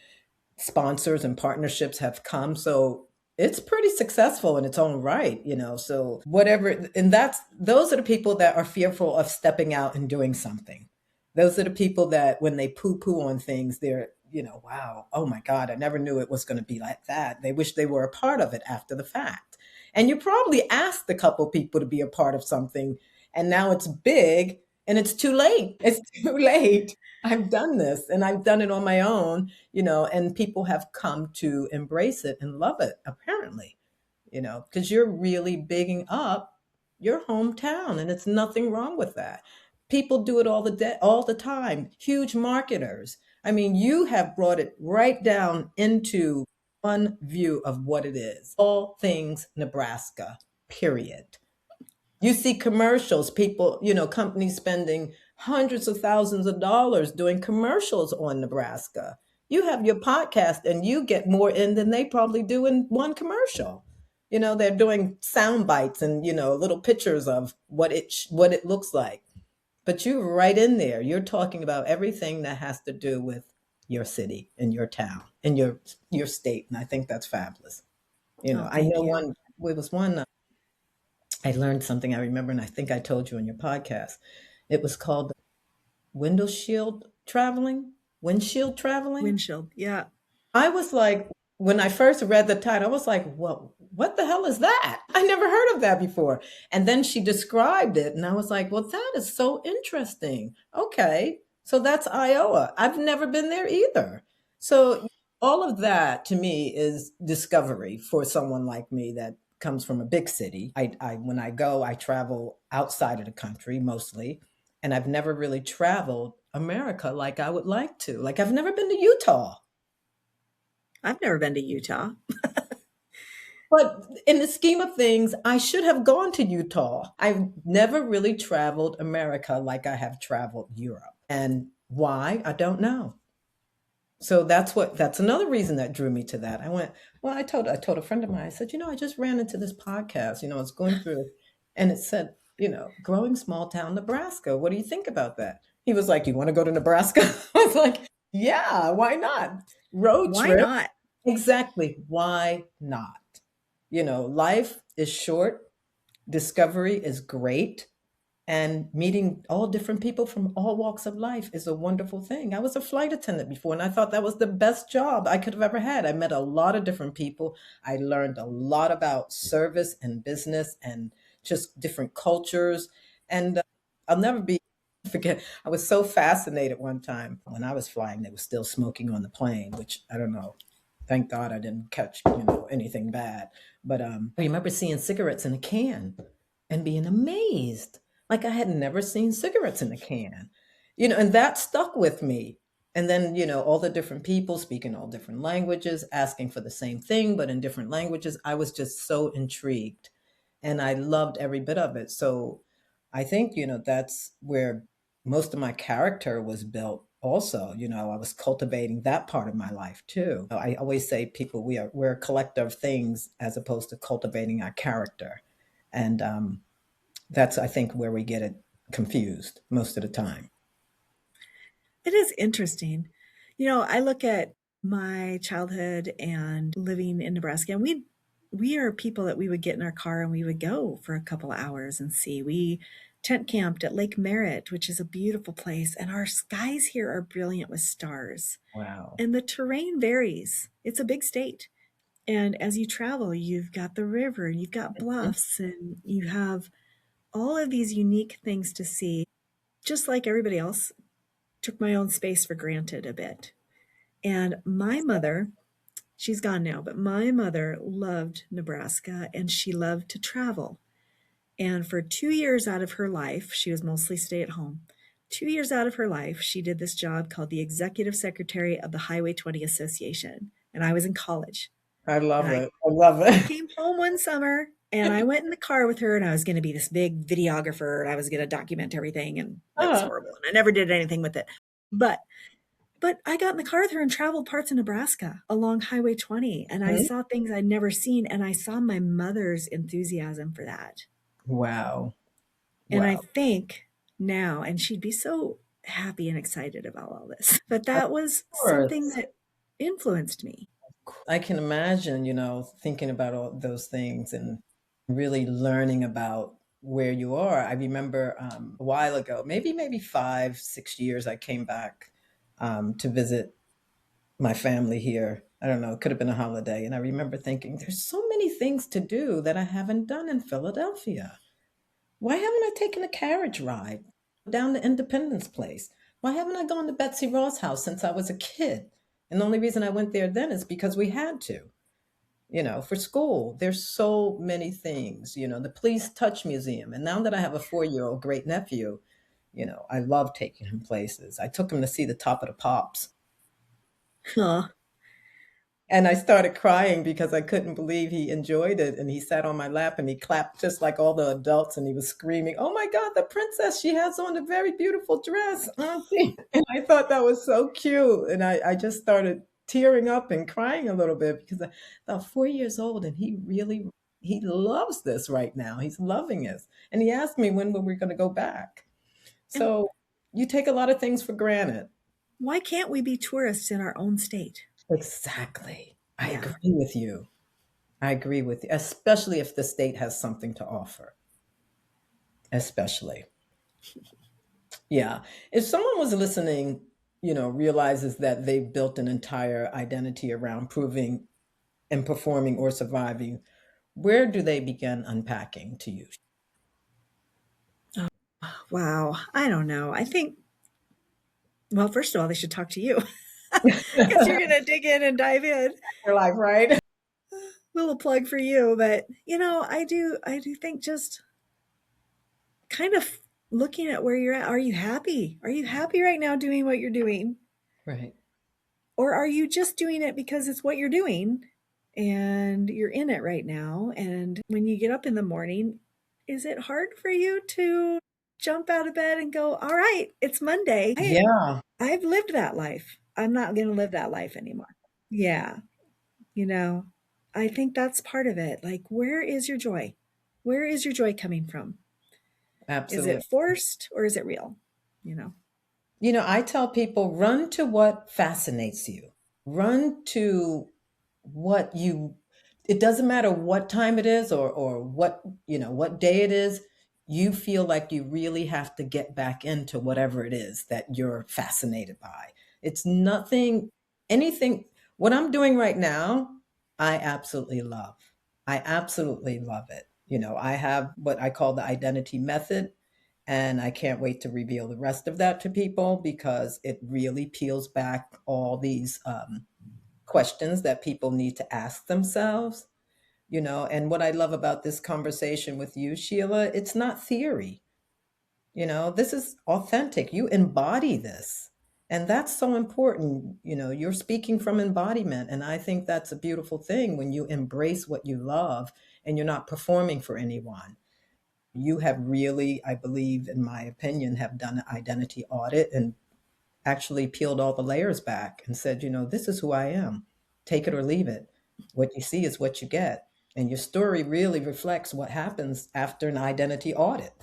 sponsors and partnerships have come. So it's pretty successful in its own right, So whatever, and those are the people that are fearful of stepping out and doing something. Those are the people that when they poo poo on things, they're, wow, oh my God, I never knew it was going to be like that. They wish they were a part of it after the fact. And you probably asked a couple people to be a part of something, and now it's big and it's too late. It's too late. I've done this and I've done it on my own, and people have come to embrace it and love it, apparently, because you're really bigging up your hometown, and it's nothing wrong with that. People do it all the time. Huge marketers. I mean, you have brought it right down into one view of what it is. All things Nebraska, period. You see commercials, people, companies spending hundreds of thousands of dollars doing commercials on Nebraska. You have your podcast and you get more in than they probably do in one commercial. They're doing sound bites and, little pictures of what it looks like. But you're right in there. You're talking about everything that has to do with your city and your town and your state. And I think that's fabulous. Oh, I know thank you. it was one I learned something I remember, and I think I told you in your podcast. It was called windshield traveling. Windshield traveling. Windshield. Yeah. I was like, when I first read the title, I was like, well, what the hell is that? I never heard of that before. And then she described it, and I was like, well, that is so interesting. Okay. So that's Iowa. I've never been there either. So all of that to me is discovery for someone like me that comes from a big city. When I go, I travel outside of the country mostly, and I've never really traveled America like I would like to. Like I've never been to Utah. I've never been to Utah. But in the scheme of things, I should have gone to Utah. I've never really traveled America like I have traveled Europe. And why? I don't know. So that's another reason that drew me to that. I went, well, I told a friend of mine, I said, I just ran into this podcast, I was going through and it said, growing small town Nebraska. What do you think about that? He was like, you want to go to Nebraska? I was like, yeah, why not? Road Why trip. not? Exactly. Why not? Life is short, discovery is great, and meeting all different people from all walks of life is a wonderful thing. I was a flight attendant before, and I thought that was the best job I could have ever had. I met a lot of different people. I learned a lot about service and business and just different cultures. And I'll never be forget. I was so fascinated one time when I was flying. They were still smoking on the plane, which I don't know. Thank God I didn't catch anything bad. But I remember seeing cigarettes in a can and being amazed. Like I had never seen cigarettes in a can, and that stuck with me. And then, all the different people speaking all different languages, asking for the same thing, but in different languages. I was just so intrigued and I loved every bit of it. So I think, that's where most of my character was built also. I was cultivating that part of my life too. I always say people, we're a collector of things as opposed to cultivating our character. And that's, I think, where we get it confused most of the time. It is interesting. I look at my childhood and living in Nebraska, and we are people that we would get in our car and we would go for a couple of hours and see. We tent camped at Lake Merritt, which is a beautiful place, and our skies here are brilliant with stars. Wow. And the terrain varies. It's a big state. And as you travel, you've got the river, and you've got Mhm. bluffs, and you have all of these unique things to see. Just like everybody else, took my own space for granted a bit. And my mother, she's gone now, but my mother loved Nebraska and she loved to travel. And for 2 years out of her life, she was mostly stay at home. 2 years out of her life, she did this job called the executive secretary of the Highway 20 Association. And I was in college. I And love I, it. I love I it. came home one summer and I went in the car with her and I was going to be this big videographer and I was going to document everything. And it was Uh, horrible. And I never did anything with it. But I got in the car with her and traveled parts of Nebraska along Highway 20, and I mhm. saw things I'd never seen, and I saw my mother's enthusiasm for that. Wow. And I Wow. think now, and she'd be so happy and excited about all this, but Of that was something course. that influenced me. I can imagine, thinking about all those things and really learning about where you are. I remember a while ago, maybe 5, 6 years, I came back to visit my family here. I don't know, it could have been a holiday. And I remember thinking, there's so many things to do that I haven't done in Philadelphia. Why haven't I taken a carriage ride down to Independence Place? Why haven't I gone to Betsy Ross' house since I was a kid? And the only reason I went there then is because we had to, for school. There's so many things, the Please Touch Museum. And now that I have a 4-year-old great nephew, I love taking him places. I took him to see the Top of the Pops. Huh. And I started crying because I couldn't believe he enjoyed it. And he sat on my lap and he clapped just like all the adults and he was screaming, "Oh my God, the princess, she has on a very beautiful dress, Auntie." And I thought that was so cute. And I just started tearing up and crying a little bit because I about 4 years old and he loves this right now. He's loving it. And he asked me when we were going to go back. And So you take a lot of things for granted. why can't we be tourists in our own state? Exactly. I Yeah. agree with you. I agree with you, especially if the state has something to offer. Especially. Yeah. If someone was listening, realizes that they've built an entire identity around proving and performing or surviving, where do they begin unpacking to you? Oh, wow. I don't know. I think, well, first of all, they should talk to you because you're going to dig in and dive in. Your life, right? Little plug for you, but I do think just kind of looking at where you're at. Are you happy? Are you happy right now doing what you're doing? Right. Or are you just doing it because it's what you're doing and you're in it right now? And when you get up in the morning, is it hard for you to jump out of bed and go, all right, it's Monday? Yeah, I've lived that life. I'm not going to live that life anymore. Yeah. You know, I think that's part of it. Like, where is your joy? Where is your joy coming from? Is absolutely. it forced or is it real? You know? I tell people run to what fascinates you. Run to what you it doesn't matter what time it is or what day it is. You feel like you really have to get back into whatever it is that you're fascinated by. It's nothing anything what I'm doing right now, I absolutely love. I absolutely love it. I have what I call the identity method, and I can't wait to reveal the rest of that to people because it really peels back all these questions that people need to ask themselves. And what I love about this conversation with you, Sheila, it's not theory. This is authentic. You embody this. And that's so important. You're speaking from embodiment. And I think that's a beautiful thing when you embrace what you love and you're not performing for anyone. You have really, I believe, in my opinion, have done an identity audit and actually peeled all the layers back and said, this is who I am. Take it or leave it. What you see is what you get. And your story really reflects what happens after an identity audit.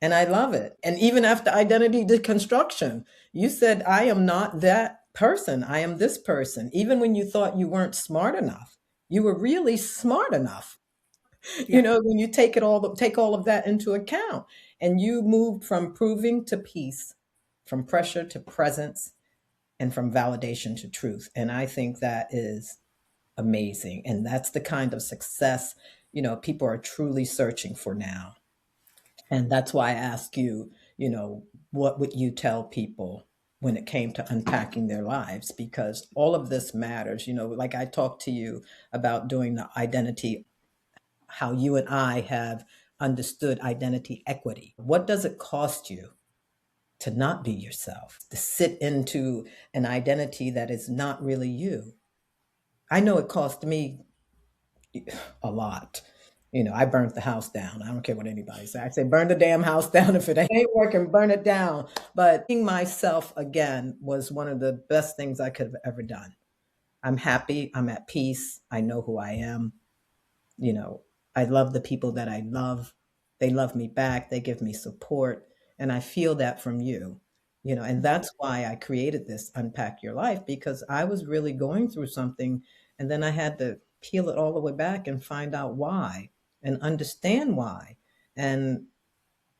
And I love it. And even after identity deconstruction, you said, I am not that person. I am this person. Even when you thought you weren't smart enough, you were really smart enough. Yeah. When you take all of that into account, and you moved from proving to peace, from pressure to presence, and from validation to truth. And I think that is amazing. And that's the kind of success, people are truly searching for now. And that's why I ask you, what would you tell people when it came to unpacking their lives? Because all of this matters. Like I talked to you about doing the identity, how you and I have understood identity equity. What does it cost you to not be yourself, to sit into an identity that is not really you? I know it cost me a lot. I burnt the house down. I don't care what anybody says. I say, burn the damn house down. If it ain't working, burn it down. But being myself again was one of the best things I could have ever done. I'm happy. I'm at peace. I know who I am. You know, I love the people that I love. They love me back. They give me support. And I feel that from you. And that's why I created this Unpack Your Life, because I was really going through something. And then I had to peel it all the way back and find out why and understand why. And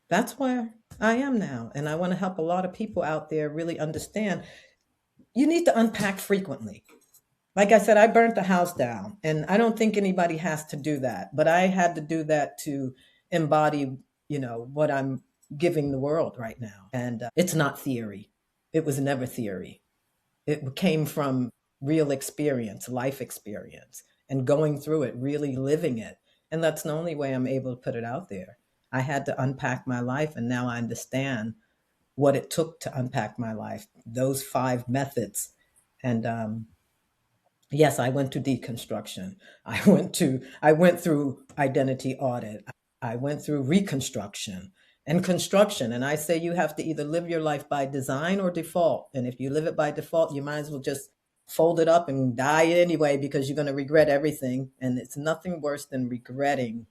that's where I am now. And I want to help a lot of people out there really understand you need to unpack frequently. Like I said, I burnt the house down, and I don't think anybody has to do that, but I had to do that to embody, what I'm giving the world right now. And it's not theory. It was never theory. It came from real experience, life experience, and going through it, really living it. And that's the only way I'm able to put it out there. I had to unpack my life, and now I understand what it took to unpack my life, those 5 methods. And Yes, I went to deconstruction. I went through identity audit. I went through reconstruction and construction. And I say you have to either live your life by design or default. And if you live it by default, you might as well just fold it up and die anyway because you're going to regret everything. And it's nothing worse than regretting,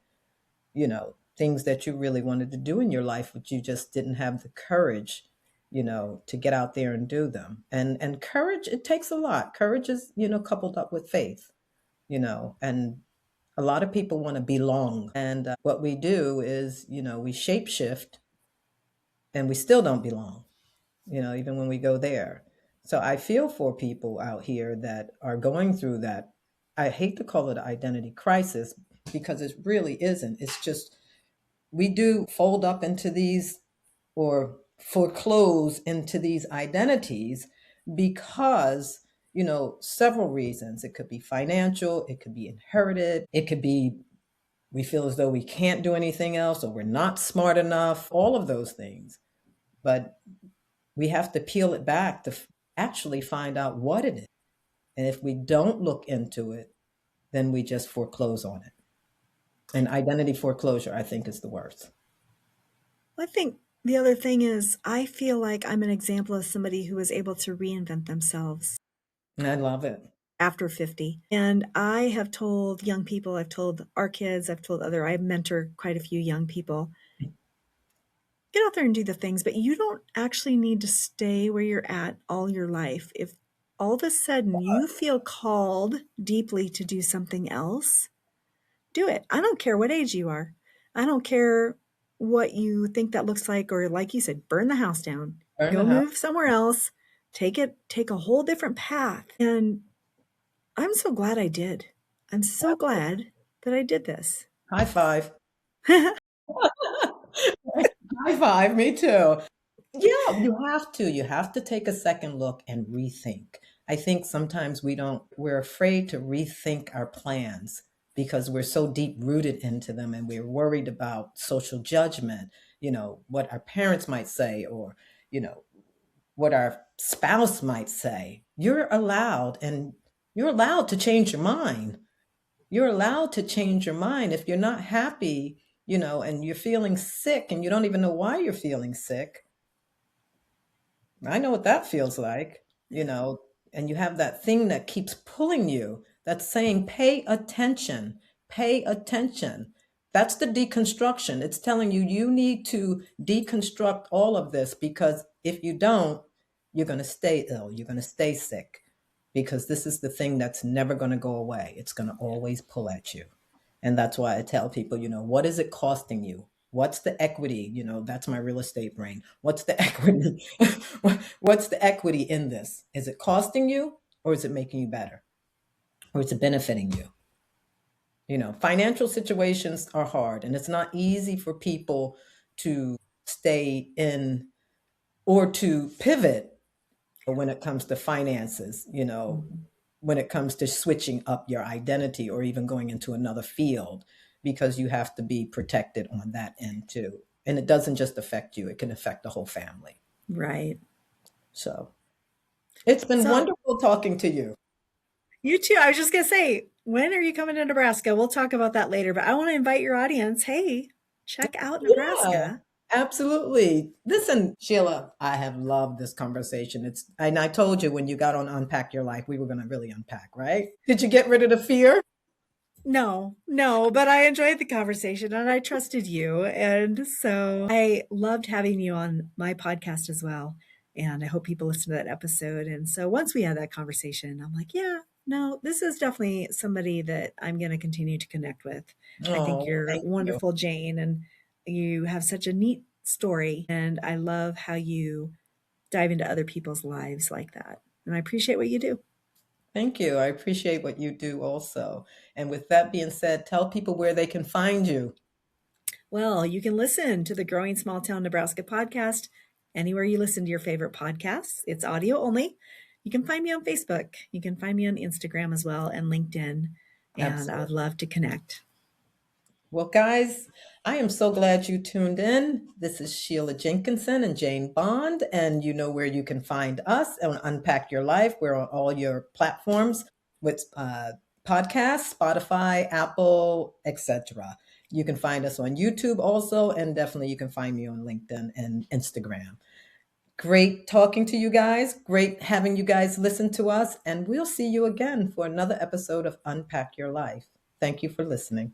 things that you really wanted to do in your life, but you just didn't have the courage, to get out there and do them. And courage, it takes a lot. Courage is, coupled up with faith, and a lot of people want to belong. And what we do is, we shapeshift and we still don't belong, even when we go there. So I feel for people out here that are going through that. I hate to call it an identity crisis because it really isn't. It's just we do fold up into these or foreclose into these identities because, several reasons. It could be financial, it could be inherited, it could be we feel as though we can't do anything else or we're not smart enough, all of those things. But we have to peel it back to actually find out what it is. And if we don't look into it, then we just foreclose on it. And identity foreclosure, I think, is the worst. I think the other thing is I feel like I'm an example of somebody who was able to reinvent themselves I love it. after 50. And I have told young people, I've told our kids, I mentor quite a few young people, get out there and do the things, but you don't actually need to stay where you're at all your life. If all of a sudden you feel called deeply to do something else, do it. I don't care what age you are. I don't care what you think that looks like, or like you said, burn the house down, Burn go the house. move somewhere else, take a whole different path. And I'm so glad I did. I'm so glad that I did this. High five. High five, me too. Yeah, you have to take a second look and rethink. I think sometimes we're afraid to rethink our plans because we're so deep rooted into them and we're worried about social judgment, what our parents might say or, you know, what our spouse might say. You're allowed to change your mind. You're allowed to change your mind if you're not happy, and you're feeling sick and you don't even know why you're feeling sick. I know what that feels like, and you have that thing that keeps pulling you that's saying, pay attention, pay attention. That's the deconstruction. It's telling you you need to deconstruct all of this because if you don't, you're going to stay ill, you're going to stay sick because this is the thing that's never going to go away. It's going to always pull at you. And that's why I tell people, what is it costing you? What's the equity? That's my real estate brain. What's the equity? What's the equity in this? Is it costing you or is it making you better? Or is it benefiting you? Financial situations are hard and it's not easy for people to stay in or to pivot when it comes to finances, when it comes to switching up your identity or even going into another field, because you have to be protected on that end too. And it doesn't just affect you, it can affect the whole family. Right. So it's been So wonderful talking to you. you too. I was just going to say, when are you coming to Nebraska? We'll talk about that later, but I want to invite your audience. Hey, check out Yeah, Nebraska. absolutely. Listen, Sheila, I have loved this conversation. And I told you when you got on Unpack Your Life, we were going to really unpack, right? Did you get rid of the fear? No, but I enjoyed the conversation and I trusted you. And so I loved having you on my podcast as well. And I hope people listen to that episode. And so once we had that conversation, I'm like, yeah, no, this is definitely somebody that I'm going to continue to connect with. I think Oh, you're thank you. wonderful, Jane, and you have such a neat story. And I love how you dive into other people's lives like that. And I appreciate what you do. Thank you. I appreciate what you do also. And with that being said, tell people where they can find you. Well, you can listen to the Growing Small Town Nebraska podcast anywhere you listen to your favorite podcasts. It's audio only. You can find me on Facebook. You can find me on Instagram as well and LinkedIn. And I would Absolutely. love to connect. Well, guys, I am so glad you tuned in. This is Sheila Jenkinson and Jane Bond, and you know where you can find us on Unpack Your Life. We're on all your platforms. with podcasts, Spotify, Apple, etc. You can find us on YouTube also, and definitely you can find me on LinkedIn and Instagram. Great talking to you guys. Great having you guys listen to us. And we'll see you again for another episode of Unpack Your Life. Thank you for listening.